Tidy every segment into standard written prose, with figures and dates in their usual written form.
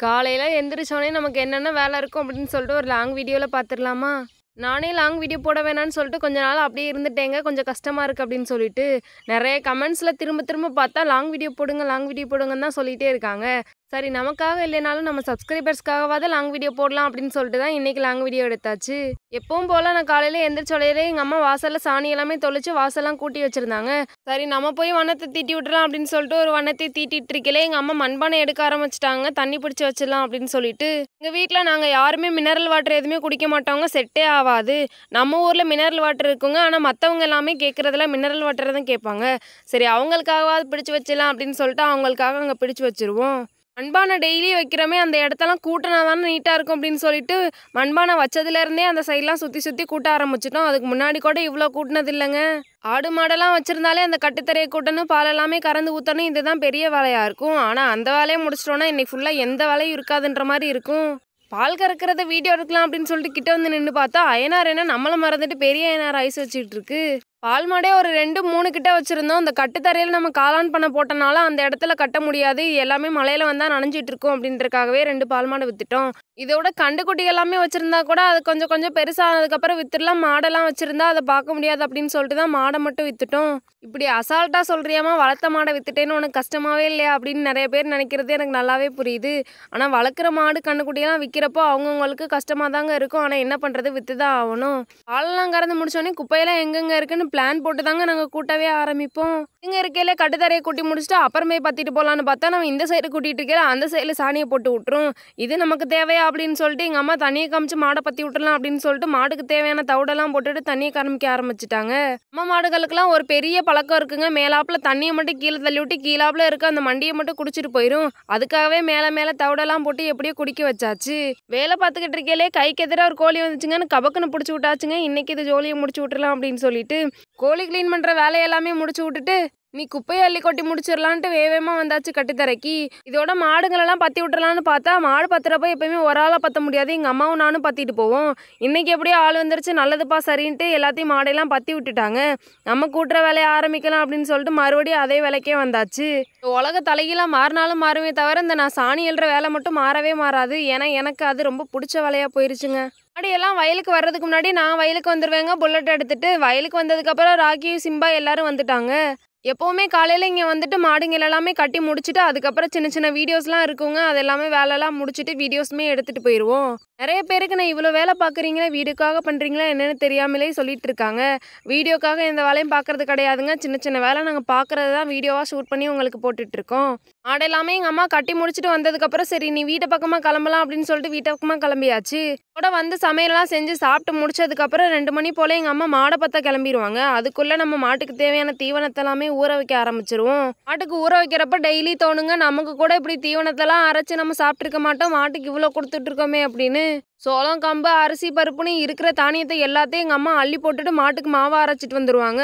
காலையில எந்திரிச்சோனே நமக்கு என்னென்ன வேலை இருக்கும் அப்படின்னு சொல்லிட்டு ஒரு லாங் வீடியோல பார்த்துடலாமா? நானே லாங் வீடியோ போட வேணான்னு சொல்லிட்டு கொஞ்ச நாள் அப்படியே இருந்துட்டேங்க. கொஞ்சம் கஷ்டமா இருக்கு அப்படின்னு சொல்லிட்டு. நெறைய கமெண்ட்ஸ்ல திரும்ப திரும்ப பார்த்தா லாங் வீடியோ போடுங்க, லாங் வீடியோ போடுங்கன்னு தான் சொல்லிட்டே இருக்காங்க. சரி நமக்காக இல்லைனாலும் நம்ம சப்ஸ்கிரைபர்ஸ்க்காகவாவது லாங் வீடியோ போடலாம் அப்படின்னு சொல்லிட்டு தான் இன்னைக்கு லாங் வீடியோ எடுத்தாச்சு. எப்பவும் போல நான் காலையில எந்திரிச்சோலையிலே எங்க அம்மா வாசல்ல சாணி எல்லாமே தொளிச்சு வாசல்லாம் கூட்டி வச்சிருந்தாங்க. சரி நம்ம போய் வண்ணத்தை தீட்டி விட்டுறலாம் அப்படின்னு சொல்லிட்டு ஒரு வண்ணத்தை தீட்டிட்டு இருக்கலே எங்க அம்மா மண்பானை எடுக்க ஆரம்பிச்சிட்டாங்க. தண்ணி பிடிச்சி வச்சிடலாம் அப்படின்னு சொல்லிட்டு. எங்க வீட்டில் நாங்கள் யாருமே மினரல் வாட்டர் எதுவுமே குடிக்க மாட்டோங்க. செட்டே ஆகாது. நம்ம ஊரில் மினரல் வாட்டர் இருக்குங்க. ஆனால் மற்றவங்க எல்லாமே கேட்குறதுல மினரல் வாட்டரை தான் கேட்பாங்க. சரி அவங்களுக்காகவாது பிடிச்சி வச்சிடலாம் அப்படின்னு சொல்லிட்டு அவங்களுக்காக அங்கே பிடிச்சி வச்சிருவோம். மண்பானை டெய்லி வைக்கிறோமே அந்த இடத்தெல்லாம் கூட்டினா தானே நீட்டாக இருக்கும் அப்படின்னு சொல்லிட்டு மண்பானை வச்சதுலேருந்தே அந்த சைட்லாம் சுற்றி சுற்றி கூட்ட ஆரம்பிச்சிட்டோம். அதுக்கு முன்னாடி கூட இவ்வளோ கூட்டினது இல்லைங்க. ஆடு மாடெல்லாம் வச்சுருந்தாலே அந்த கட்டுத்தரையை கூட்டணும், பால் எல்லாமே கறந்து ஊற்றணும், இதுதான் பெரிய வேலையாக இருக்கும். ஆனால் அந்த வேலையை முடிச்சிட்டோன்னா இன்றைக்கி ஃபுல்லாக எந்த வேலையும் இருக்காதுன்ற மாதிரி இருக்கும். பால் கறக்கிறத வீடியோ எடுக்கலாம் அப்படின்னு சொல்லிட்டு கிட்ட வந்து நின்று பார்த்தா அயனார் என்ன நம்மளை மறந்துட்டு பெரிய அயனார் ஐஸ் வச்சுட்டு இருக்கு. பால் மாடே ஒரு 2-3 கிட்ட வச்சுருந்தோம். அந்த கட்டுத்தரையில் நம்ம காளான் பண்ண போட்டனால அந்த இடத்துல கட்ட முடியாது, எல்லாமே மழையில் வந்தால் நனைஞ்சிட்டு இருக்கும் அப்படின்றக்காகவே 2 பால் மாடை விற்றுட்டோம். இதோட கண்டுக்குட்டி எல்லாமே வச்சுருந்தா கூட அது கொஞ்சம் கொஞ்சம் பெருசானதுக்கப்புறம் விற்றுடலாம். மாடெல்லாம் வச்சுருந்தா அதை பார்க்க முடியாது அப்படின்னு சொல்லிட்டு தான் மாடை மட்டும் விற்றுட்டோம். இப்படி அசால்ட்டாக சொல்கிறியாமா வளர்த்த மாடை விற்றுட்டேன்னு உனக்கு கஷ்டமாகவே இல்லையா அப்படின்னு நிறைய பேர் நினைக்கிறது எனக்கு நல்லாவே புரியுது. ஆனால் வளர்க்குற மாடு கண்டுக்குட்டியெல்லாம் விற்கிறப்போ அவங்கவுங்களுக்கு கஷ்டமாக தாங்க இருக்கும். ஆனால் என்ன பண்ணுறது, விற்று தான் ஆகணும். பாலெல்லாம் கறந்து முடிச்சோடனே குப்பையெல்லாம் எங்கெங்கே இருக்குன்னு பிளான் போட்டு தாங்க நாங்கள் கூட்டவே ஆரம்பிப்போம். இங்கே இருக்கையில கட்டுத்தரையை கூட்டி முடிச்சுட்டு அப்புறமே பற்றிட்டு போகலான்னு பார்த்தா நம்ம இந்த சைடு கூட்டிகிட்டு இருக்கையில அந்த சைடில் சாணியை போட்டு விட்டுரும். இது நமக்கு தேவையா அப்படின்னு சொல்லிட்டு எங்கள் அம்மா தண்ணியை காமிச்சு மாடை பற்றி விட்டுலாம் அப்படின்னு சொல்லிட்டு மாடுக்கு தேவையான தவிடெல்லாம் போட்டுட்டு தண்ணியை காமிக்க ஆரம்பிச்சிட்டாங்க. அம்மா மாடுகளுக்கெல்லாம் ஒரு பெரிய பழக்கம் இருக்குங்க. மேலாப்பில் தண்ணியை மட்டும் கீழே தள்ளி விட்டு கீழாப்பில் இருக்க அந்த மண்டியை மட்டும் குடிச்சிட்டு போயிடும். அதுக்காகவே மேலே மேலே தவிடெல்லாம் போட்டு எப்படியோ குடிக்க வச்சாச்சு. வேலை பார்த்துக்கிட்டு இருக்கையிலே கைக்கு எதிராக ஒரு கோழி வந்துச்சுங்கன்னு கபக்குன்னு பிடிச்சி விட்டாச்சுங்க. இன்னைக்கு இது ஜோலியை முடிச்சு விட்டுலாம் அப்படின்னு சொல்லிட்டு கோழி க்ளீன் பண்ணுற வேலையெல்லாமே முடிச்சு விட்டுட்டு நீ குப்பையை அள்ளி கொட்டி முடிச்சிடலான்ட்டு வேகமாக வந்தாச்சு கட்டுத்தரைக்கு. இதோட மாடுங்களெல்லாம் பற்றி விட்டுறலான்னு பார்த்தா மாடு பத்துறப்போ எப்பயுமே ஒரு ஆளாக பற்ற முடியாது. எங்கள் அம்மாவும் நானும் பற்றிட்டு போவோம். இன்றைக்கி எப்படியோ ஆள் வந்துருச்சு, நல்லதுப்பா சரின்ட்டு எல்லாத்தையும் மாடையெல்லாம் பற்றி விட்டுட்டாங்க. நம்ம கூட்டுற வேலையை ஆரம்பிக்கலாம் அப்படின்னு சொல்லிட்டு மறுபடியும் அதே வேலைக்கே வந்தாச்சு. உலக தலைகீழாக மாறினாலும் மாறுமே தவிர இந்த நான் சாணி எழுற வேலை மட்டும் மாறவே மாறாது. ஏன்னா எனக்கு அது ரொம்ப பிடிச்ச வேலையாக போயிருச்சுங்க. மாடியெல்லாம் வயலுக்கு வர்றதுக்கு முன்னாடி நான் வயலுக்கு வந்துடுவேங்க புல்லட் எடுத்துகிட்டு. வயலுக்கு வந்ததுக்கப்புறம் ராக்கி சிம்பா எல்லாரும் வந்துட்டாங்க. எப்போவுமே காலையில் இங்கே வந்துட்டு மாடுங்கள் எல்லாமே கட்டி முடிச்சுட்டு அதுக்கப்புறம் சின்ன சின்ன வீடியோஸ்லாம் இருக்குங்க. அது எல்லாமே வேலைலாம் முடிச்சுட்டு வீடியோஸுமே எடுத்துகிட்டு போயிடுவோம். நிறைய பேருக்கு நான் இவ்வளோ வேலை பார்க்குறீங்களா, வீடியோக்காக பண்ணுறீங்களா என்னென்னு தெரியாமலே சொல்லிட்டு இருக்காங்க. வீடியோக்காக எந்த வேலையும் பார்க்குறது கிடையாதுங்க. சின்ன சின்ன வேலை நாங்கள் பார்க்குறது தான் வீடியோவாக ஷூட் பண்ணி உங்களுக்கு போட்டுட்ருக்கோம். மாடு எல்லாமே எங்கள் அம்மா கட்டி முடிச்சுட்டு வந்ததுக்கப்புறம் சரி நீ வீட்டை பக்கமாக கிளம்பலாம் அப்படின்னு சொல்லிட்டு வீட்டை பக்கமாக கிளம்பியாச்சு. கூட வந்து சமையலாம் செஞ்சு சாப்பிட்டு முடிச்சதுக்கப்புறம் 2 மணி போல் எங்கள் அம்மா மாடை பற்ற கிளம்பிடுவாங்க. அதுக்குள்ளே நம்ம மாட்டுக்கு தேவையான தீவனத்தை எல்லாமே ஊற வைக்க ஆரம்பிச்சிருவோம். மாட்டுக்கு ஊற வைக்கிறப்ப டெய்லி தோணுங்க நமக்கு கூட இப்படி தீவனத்தெல்லாம் அரைச்சி நம்ம சாப்பிட்ருக்க மாட்டோம், மாட்டுக்கு இவ்வளோ கொடுத்துட்ருக்கோமே அப்படின்னு. சோளம் கம்பு அரிசி பருப்புன்னு இருக்கிற தானியத்தை எல்லாத்தையும் எங்கள் அம்மா அள்ளி போட்டுட்டு மாட்டுக்கு மாவை அரைச்சிட்டு வந்துடுவாங்க.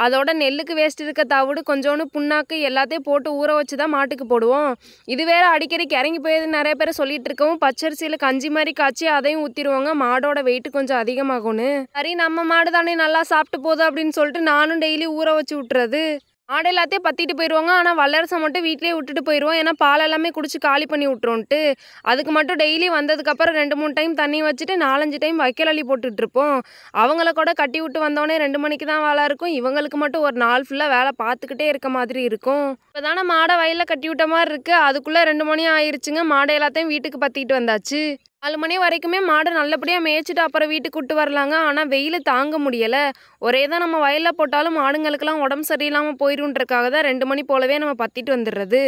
அதோட நெல்லுக்கு வேஸ்ட் இருக்க தவிடு கொஞ்சோண்டு புண்ணாக்கு எல்லாத்தையும் போட்டு ஊற வச்சு தான் மாட்டுக்கு போடுவோம். இது வேற அடிக்கடிக்கு இறங்கி போயது நிறைய பேர் சொல்லிட்டு இருக்கவும் பச்சரிசியில் கஞ்சி மாதிரி காய்ச்சி அதையும் ஊற்றிடுவாங்க. மாடோட வெயிட் கொஞ்சம் அதிகமாகும்னு. சரி நம்ம மாடு தானே நல்லா சாப்பிட்டு போதும் அப்படின்னு சொல்லிட்டு நானும் டெய்லி ஊற வச்சு விட்டுறது. மாடு எல்லாத்தையும் பற்றிட்டு போயிடுவாங்க. ஆனால் வல்லரசை மட்டும் வீட்டிலே விட்டுட்டு போயிடுவோம். ஏன்னா பால் எல்லாமே குடிச்சு காலி பண்ணி விட்டுருன்ட்டு. அதுக்கு மட்டும் டெய்லி வந்ததுக்கப்புறம் 2-3 டைம் தண்ணி வச்சுட்டு 4-5 டைம் வைக்கல் அள்ளி போட்டுட்ருப்போம். அவங்கள கூட கட்டி விட்டு வந்தோடனே 2 மணிக்கு தான் வேலை இருக்கும். இவங்களுக்கு மட்டும் ஒரு நாள் ஃபுல்லாக வேலை பார்த்துக்கிட்டே இருக்க மாதிரி இருக்கும். இப்போ தானே மாடை வயலில் கட்டி விட்ட மாதிரி இருக்குது. அதுக்குள்ளே 2 மணி ஆயிடுச்சுங்க. மாடை எல்லாத்தையும் வீட்டுக்கு பற்றிட்டு வந்தாச்சு. 4 மணி வரைக்குமே மாடு நல்லபடியாக மேய்ச்சிட்டு அப்புறம் வீட்டுக்கு கூட்டு வரலாங்க. ஆனால் வெயில் தாங்க முடியலை. ஒரே தான் நம்ம வயலில் போட்டாலும் மாடுங்களுக்கெல்லாம் உடம்பு சரியில்லாமல் போயிடும்ன்றக்காக தான் 2 மணி போலவே நம்ம பற்றிட்டு வந்துடுறது.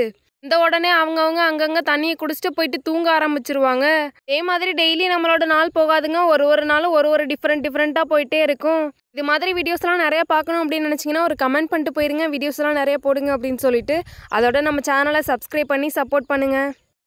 இந்த உடனே அவங்கவுங்க அங்கங்கே தண்ணியை குடிச்சிட்டு போயிட்டு தூங்க ஆரம்பிச்சிருவாங்க. அதே மாதிரி டெய்லி நம்மளோட நாள் போகாதுங்க. ஒரு நாளும் ஒரு டிஃப்ரெண்ட்டாக போயிட்டே இருக்கும். இது மாதிரி வீடியோஸ்லாம் நிறையா பார்க்கணும் அப்படின்னு நினச்சிங்கன்னா ஒரு கமெண்ட் பண்ணிட்டு போயிருங்க. வீடியோஸ்லாம் நிறையா போடுங்க அப்படின்னு சொல்லிட்டு. அதோட நம்ம சேனலை சப்ஸ்கிரைப் பண்ணி சப்போர்ட் பண்ணுங்கள்.